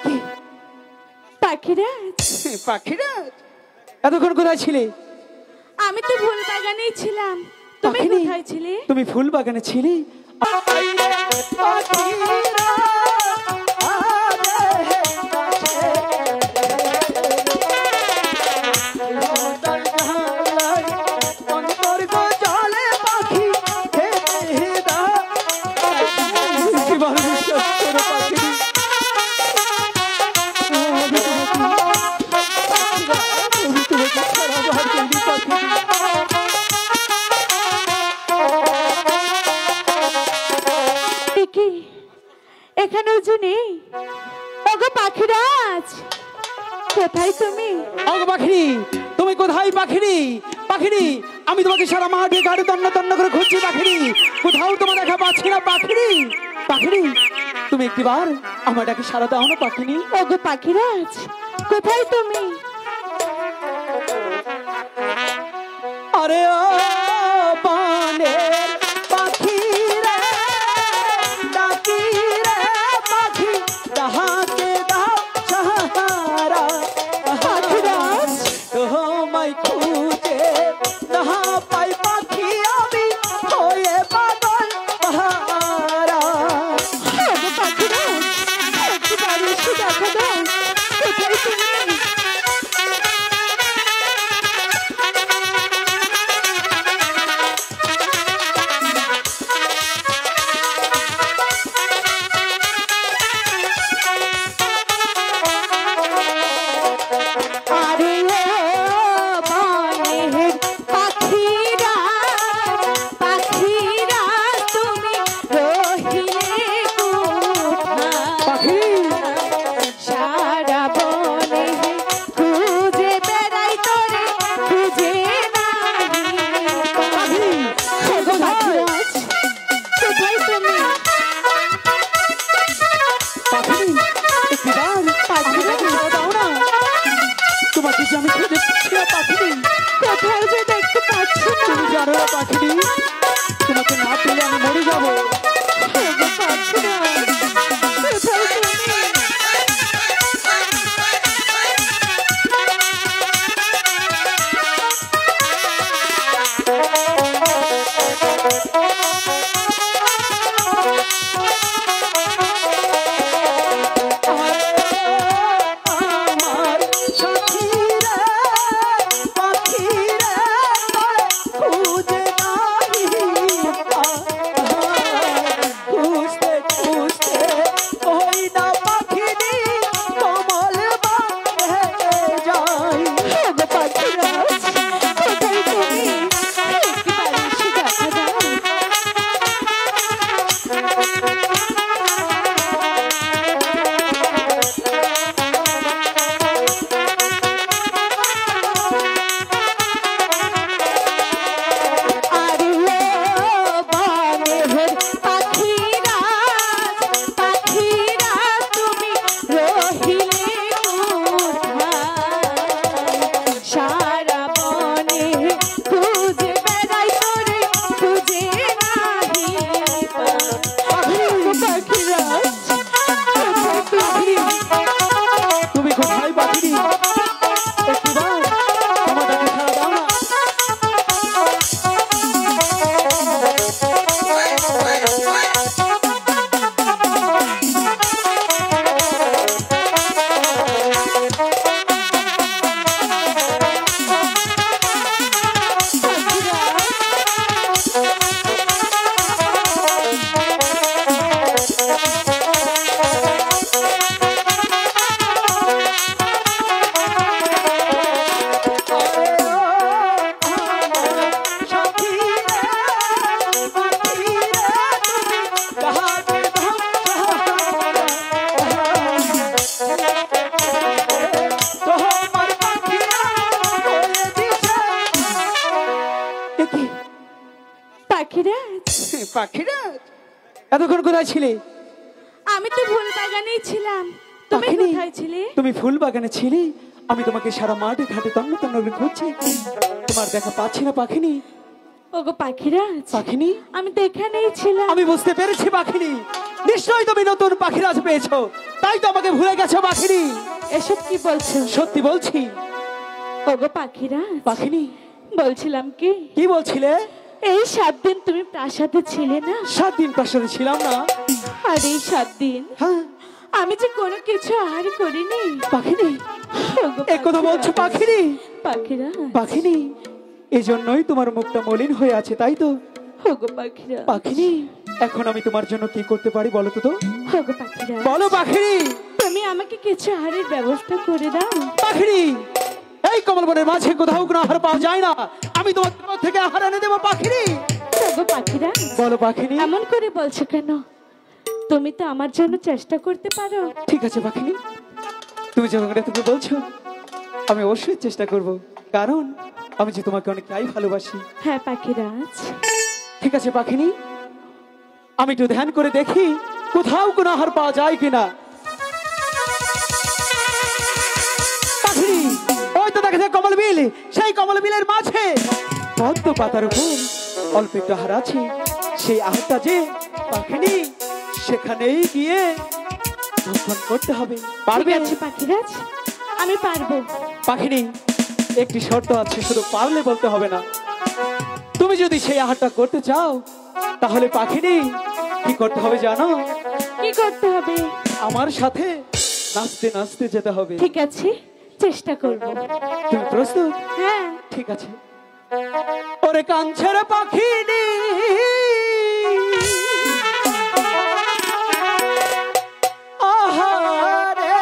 কি পাখিরাজ, পাখিরাজ এতক্ষণ কোথায় ছিলে? আমি তো ফুল বাগানেই ছিলাম। তুমি পাখিনি? কোথায় ছিলে? তুমি ফুল বাগানে ছিলে? এখানেও যে নেই। ওগো পাখিরাজ, কোথায় তুমি? ওগো পাখিনি, তুমি কোথায় পাখিনি? পাখিনি, আমি তোমাকে সারা মাঠে গাড়ি তন্ন তন্ন করে খুঁজছি পাখিনি, কোথাও তোমার দেখা পাচ্ছি না পাখিনি। পাখিনি, তুমি একটিবার আমার ডাকে সারা দাও না পাখিনি। ওগো পাখিরাজ, কোথায় তুমি? আরে ও পানের পাখি রে, ডাকি রে পাখি, ডাকে দাও সাহারা। পাখিরাজ, তোমায় খুঁজে না পাই পাখি, আমি হয়ে পাগল পাহারা। ওগো পাখিরাজ, একবার এসে দেখা দাও, কোথায় তুমি? আরে ও বনের পাখিরাজ, পাখিরাজ তুমি রহিলে পাখি, কোথায়? সারা বনে খুঁজে বেড়াই তোরে, খুঁজে নাহি পাই। ওগো পাখিরাজ, কোথায় তুমি? পাখি, একটিবার পাখিরাজ, সারা দাও না, তোমাকে যে আমি খুঁজে পাচ্ছি না পাখিনি। কোথাও যে দেখতে পাচ্ছি না। তুমি জানো না পাখিনি, তোমাকে না পেলে আমি মরে যাবো। ওগো পাখিরাজ, কোথায় তুমি? আমার সাথী রে, পাখি রে, তোরে খুঁজে নাহি পাই। খুঁজতে খুঁজতে ওই না পাখিনি, কমল বাঁধে যাই। ওগো পাখিরাজ, কোথায় তুমি? একবার এসে দেখা দাও। আরে ও বনের পাখিরাজ, পাখিরাজ তুমি রহিলে কোথায়? সারা বনে খুঁজে বেড়াই তোরে, খুঁজে নাহি পাই। ওগো পাখিরাজ, কোথায় তুমি? তুমি কোথায় পাখিনি? একটিবার আমার ডাকে সাড়া দাও না। পাখিরাজ, পাখিরাজ এতক্ষণ কোথায় ছিলে? আমি তো ফুল বাগানেই ছিলাম। তুমি পাখিনি? কোথায় ছিলে? তুমি ফুল বাগানে ছিলে, আমি তোমাকে সারা মাঠে ঘাটে তন্ন তন্ন করে খুঁজছি, তোমার দেখা পাচ্ছি না পাখিনি। ওগো পাখিরাজ, পাখিনি, আমি তো এখানেই ছিলাম। আমি বুঝতে পেরেছি পাখিনি, নিশ্চয়ই তুমি নতুন পাখিরাজ পেয়েছো, তাই তো আমাকে ভুলে গেছো পাখিনি। এসব কি বলছো? সত্যি বলছি। ওগো পাখিরা, পাখিনি, বলছিলাম কি, কি বলছিলে? এই 7 দিন তুমি প্রাসাদে ছিলে না? 7 দিন প্রাসাদে ছিলাম না। আর এই 7 দিন হ্যাঁ আমি যে কোনো কিছু আহার করিনি। পাখিনি, ওগো এ কথা বলছো পাখিনি? পাখিরা, পাখিনি, এই জন্যই তোমার মুখটা মলিন হয়ে আছে, তাই তো? ওগো পাখিরা, পাখিনি, এখন আমি তোমার জন্য কি করতে পারি বলো তো? ওগো পাখিরা, বলো পাখিনি। তুমি আমাকে কিছু আহারের ব্যবস্থা করে দাও। পাখিনি, এই কমলবনের মাঝে কোথাও কোনো আহার পাওয়া যায় না, আমি তোমার থেকে আহার এনে দেবো পাখিনি। ওগো পাখিরা, বলো পাখিনি। এমন করে বলছো কেন? তুমি তো আমার জন্য চেষ্টা করতে পারো। ঠিক আছে পাখিনি, তুমি যখন তুমি বলছো আমি অবশ্যই চেষ্টা করব, কারণ আমি যে তোমাকে অনেকটাই ভালোবাসি। হ্যাঁ পাখিরাজ, ঠিক আছে পাখিনি, আমি একটু ধ্যান করে দেখি কোথাও কোনো আহার পাওয়া যায় কিনা। পাখিনি, ওই তো দেখা যায় কমল বিল, সেই কমল বিলের মাঝে পদ্ম পাতার উপর অল্প একটু আহার আছে, সেই আহারটা যে পাখিনি সেখানেই গিয়ে ভক্ষণ করতে হবে। পারবে? ঠিক আছে পাখিরাজ, আমি পারবো। পাখিনি, একটি শর্ত আছে, শুধু পারলে বলতে হবে না। তুমি যদি সেই আহারটা করতে চাও তাহলে পাখিনি কি করতে হবে জানো? কি করতে হবে? আমার সাথে নাচতে নাচতে যেতে হবে। ঠিক আছে, চেষ্টা করব। তুমি প্রস্তুত? হ্যাঁ। ঠিক আছে। ওরে কাঞ্ছের পাখিনি, আহারে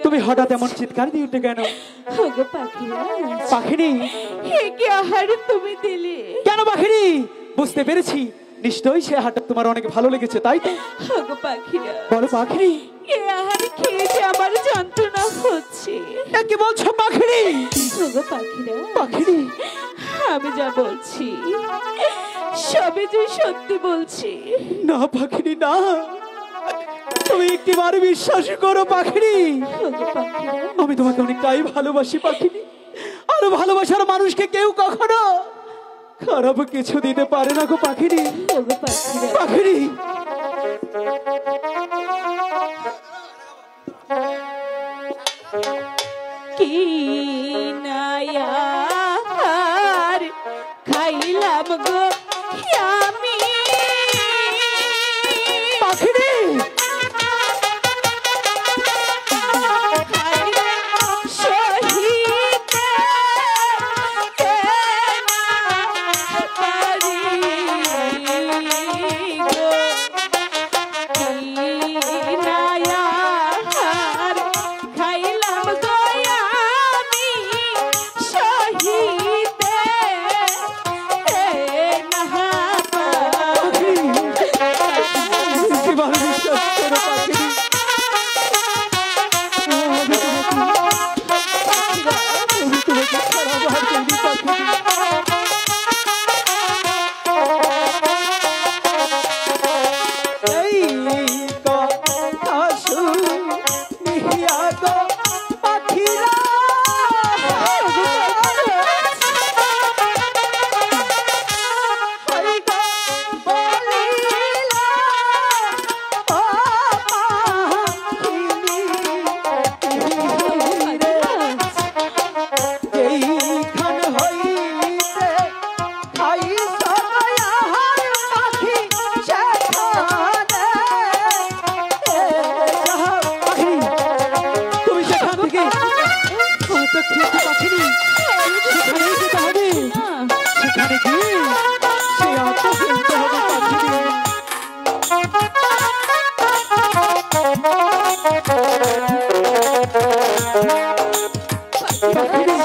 তুমি হঠাৎ এমন চিৎকার দিয়ে উঠে কেন? ওগো পাখিরা, পাখিনি, হে কি আহার তুমি দিলে? কেন পাখিনি? বুঝতে পেরেছি নিশ্চয়ই সে আহারটা তোমার অনেক ভালো লেগেছে, তাই তো? ওগো পাখিরা, বলো পাখিরি, এ আহার খেয়ে যে আমার যন্ত্রণা হচ্ছে। এ কি বলছো পাখিরি? ওগো পাখিরা, পাখিরি, আমি যা বলছি সবই যে সত্যি বলছি। না পাখিরি না, তুমি একটিবার বিশ্বাস করো পাখিরি। ওগো পাখিরা, আমি তোমাকে অনেকটাই ভালোবাসি পাখিরি। আর ভালোবাসার মানুষকে কেউ কখনো খারাপ কিছু দিতে পারে না গো পাখিরি। ওগো পাখিরা, পাখিরি, কি নায়ার খাইলাম গো আমি। পাখিরি, একটিবার বিশ্বাস করো পাখিরি। আমি তোমাকে খারাপ আর করিনি পাখিরি। এই কথা শুনিয়া গো পাখিরা, হই গো বলিলা ও পাখিরি রে, এইখান হইতে খাই সবাই পাখি সেখানে। পাখি, তুমি সেখান থেকে হয়তো খেতে পাখিনি, সেখানেই যেতে হবে। সেখানে গিয়ে সে আত্মা ফেলতে হবে পাখিনি। পাখিনি,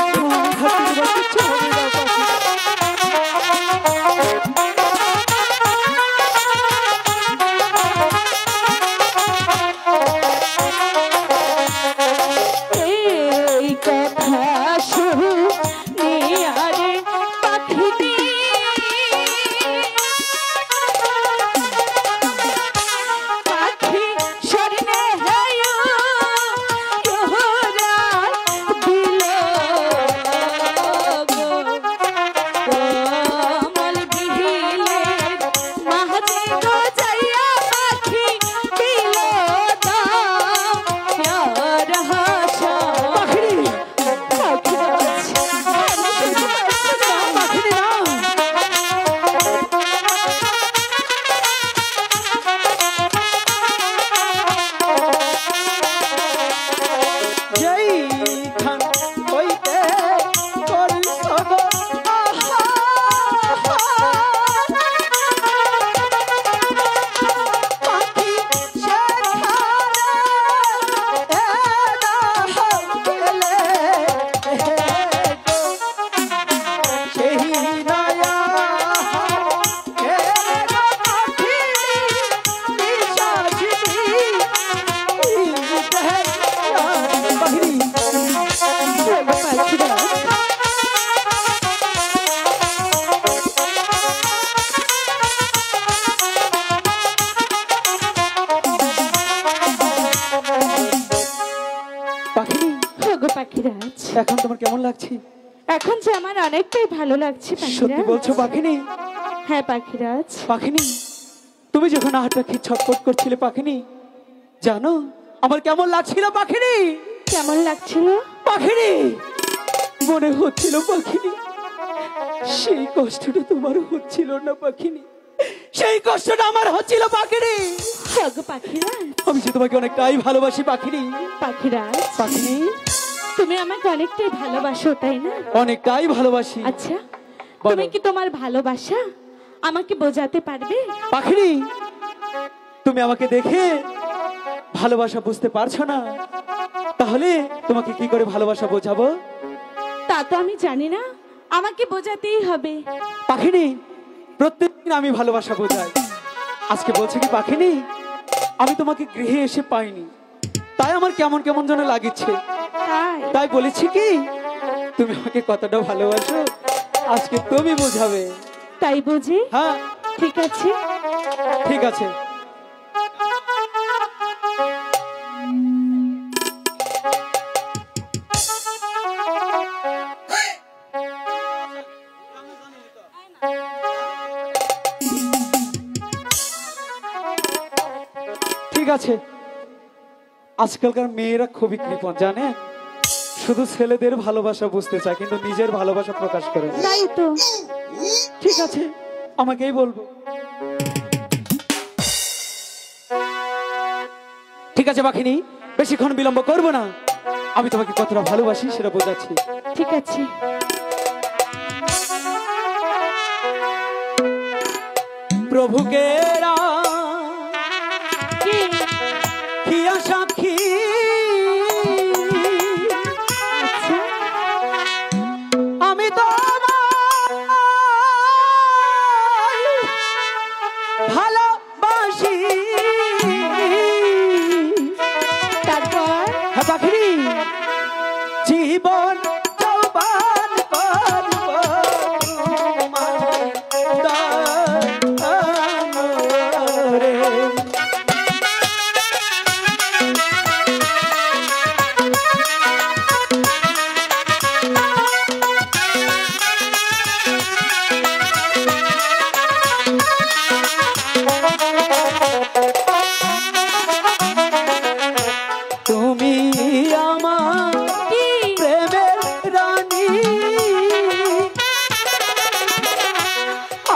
তোমার হাতে দেওয়া কিচ্ছু হবে না পাখি। এই কথা শুনিয়া রে পাখিটি পাখি শরণে হেয় তোহরা দিল গো কমল বিহিলে মাঝে গো যাইয়া পাখি দিল দাম রহস্য। পাখিরি, পাখিরা, পাখিরি না, যেইখান হইতে করিস গো পাখি সেখানে সেই নয়া পাখিরা, পাখিনি, ওগো পাখিরাজ, এখন তোমার কেমন লাগছে? এখন যে আমার অনেকটাই ভালো লাগছে সত্যি পাখিরাজ। বলছো পাখিনি? হ্যাঁ পাখিরাজ, পাখিনি, তুমি যখন আহারটা খেয়ে ছটফট করছিলে পাখিনি, জানো আমার কেমন লাগছিল পাখিনি? কেমন লাগছিল? পাখিনি, মনে হচ্ছিল পাখিনি সেই কষ্টটা তোমার হচ্ছিল না পাখিনি, সেই কষ্টটা আমার হচ্ছিল পাখিনি। ওগো পাখিরাজ, আমি যে তোমাকে অনেকটাই ভালোবাসি পাখিনি। পাখিরাজ, পাখিনি, তুমি আমাকে অনেকটাই ভালোবাসো তাই না? অনেকটাই ভালোবাসি। আচ্ছা, বলো। তুমি কি তোমার ভালোবাসা আমাকে বোঝাতে পারবে? পাখিনি, তুমি আমাকে দেখে ভালোবাসা বুঝতে পারছো না, তাহলে তোমাকে কি করে ভালোবাসা বোঝাবো? তা তো আমি জানি না, আমাকে বোঝাতেই হবে। পাখিনি, প্রত্যেকদিন আমি ভালোবাসা বোঝাই। আজকে বলছে কি পাখিনি, আমি তোমাকে গৃহে এসে পাইনি, তাই আমার কেমন কেমন যেন লাগিচ্ছে। তাই তাই বলেছি কি তুমি আমাকে কতটা ভালোবাসো আজকে তুমি বোঝাবে। তাই বুঝি? হ্যাঁ ঠিক আছে। ঠিক আছে। ঠিক আছে, আজকালকার মেয়েরা খুবই কৃপণ জানেন, শুধু ছেলেদের ভালোবাসা বুঝতে চায় কিন্তু নিজের ভালোবাসা প্রকাশ করে না। তাই তো। ঠিক আছে, আমাকেই বলবো। ঠিক আছে পাখিনি, বেশিক্ষণ বিলম্ব করবো না, আমি তোমাকে কতটা ভালোবাসি সেটা বোঝাচ্ছি। ঠিক আছে। প্রভুকে কি? কিয়া সাক্ষী, আচ্ছা, আমি তো ভালোবাসি। তারপর? হ্যাঁ পাখিনি, জীবন যৌবন করব তোমার দানরে। তুমি আমার কি? প্রেমের রানী,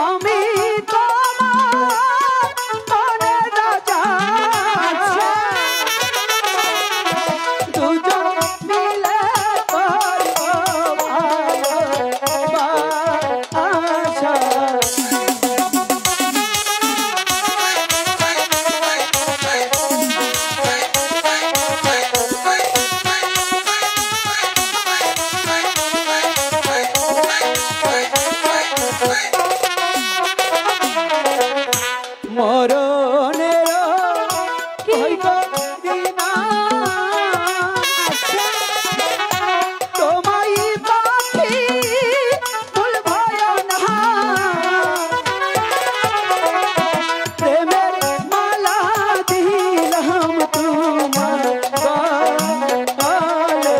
আমি তোমার মনের রাজা। আচ্ছা। দুজন মিলে করব ভালোবাসা। মরণের হইতো দিনা, আচ্ছা, তোমায় পাখি ভুলবয় না। প্রেমের মালা দিলাম তোমার গলে।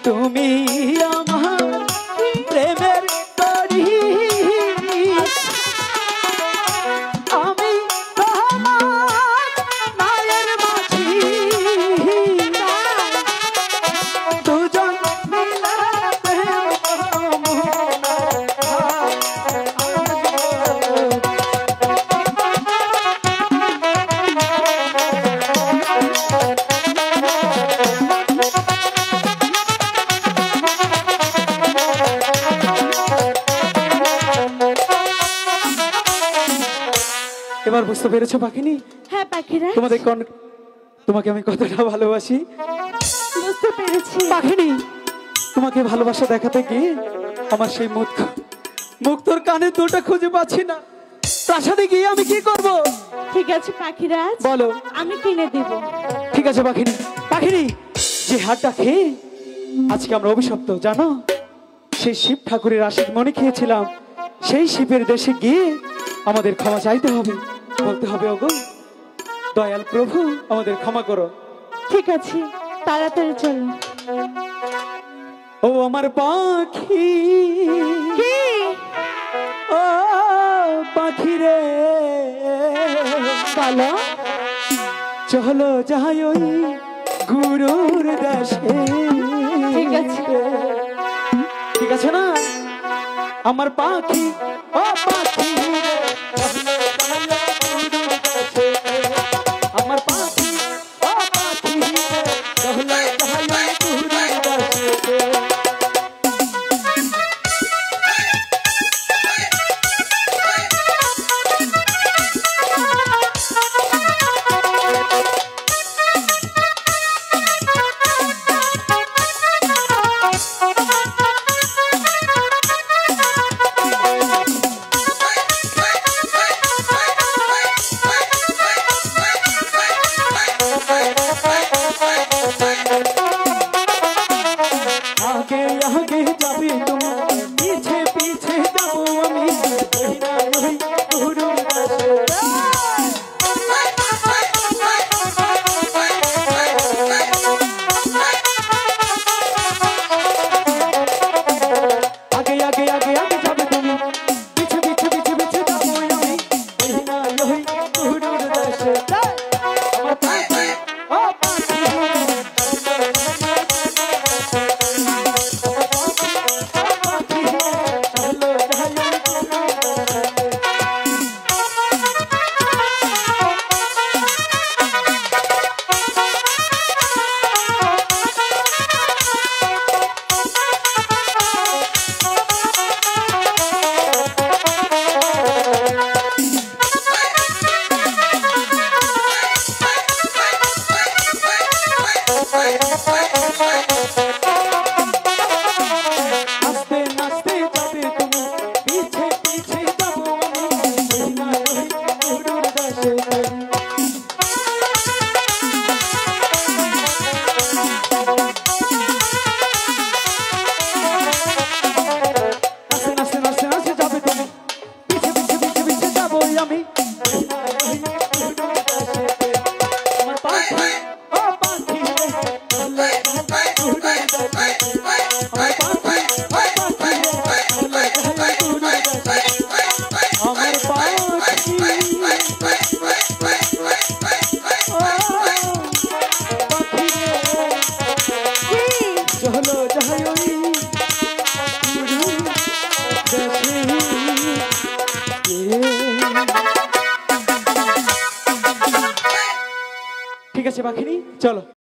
তুমি আমার প্রেমের তরি, আমি তোমার মায়ের মাঝি। দুজন মিলে প্রেম এবার বুঝতে পেরেছো পাখিনি, হ্যাঁ পাখিরা, তোমাকে আমি কতটা ভালোবাসি? বুঝতে পেরেছি। পাখিনি, তোমাকে ভালোবাসা দেখাতে গিয়ে আমার সেই মুখ তোর কানে দুটো খুঁজে পাচ্ছি না। প্রাসাদে গিয়ে আমি কি করব? ঠিক আছে পাখিরাজ, বলো। আমি কিনে দেব। ঠিক আছে পাখিনি, পাখিনি, যে হাটটা খেয়ে আজকে আমরা অভিশপ্ত জানো, সেই শিব ঠাকুরের আশীষ মনে খেয়েছিলাম, সেই শিবের দেশে গিয়ে আমাদের ক্ষমা চাইতে হবে, বলতে হবে ওগো দয়াল প্রভু আমাদের ক্ষমা করো। ঠিক আছে, তাড়াতাড়ি চলো। ও আমার পাখি কি ও পাখি রে বলো চলো যাই ওই গুরুর দেশে ঠিক আছে ঠিক আছে না আমার পাখি ও পাখি রে, আমার পাখি ও পাখি রে, চলো যাই ওই গুরুর দেশে आगे आगे जाबे तुम पीछे पीछे जाबो আমি কহিনা নই গুরুর দেশে आगे आगे आगे आगे जाबे তুমি पीछे पीछे पीछे पीछे जाबो আমি কহিনা নই গুরুর দেশে আমার পাখি ও পাখি नाचते नाचते जाबे তুমি पीछे पीछे जाबो আমি কহিনা নই গুরুর দেশে नाचते नाचते नाचते नाचते जाबे তুমি पीछे पीछे पीछे पीछे जाबो আমি কহিনা নই গুরুর দেশে আমার পাখি ও পাখি রে চলো যাই গুরুর দেশে আমার পাখি ও পাখি রে চলো যাই গুরুর দেশে আমার পাখি চলো যাই ওই গুরুর দেশে ঠিক আছে পাখিনি চলো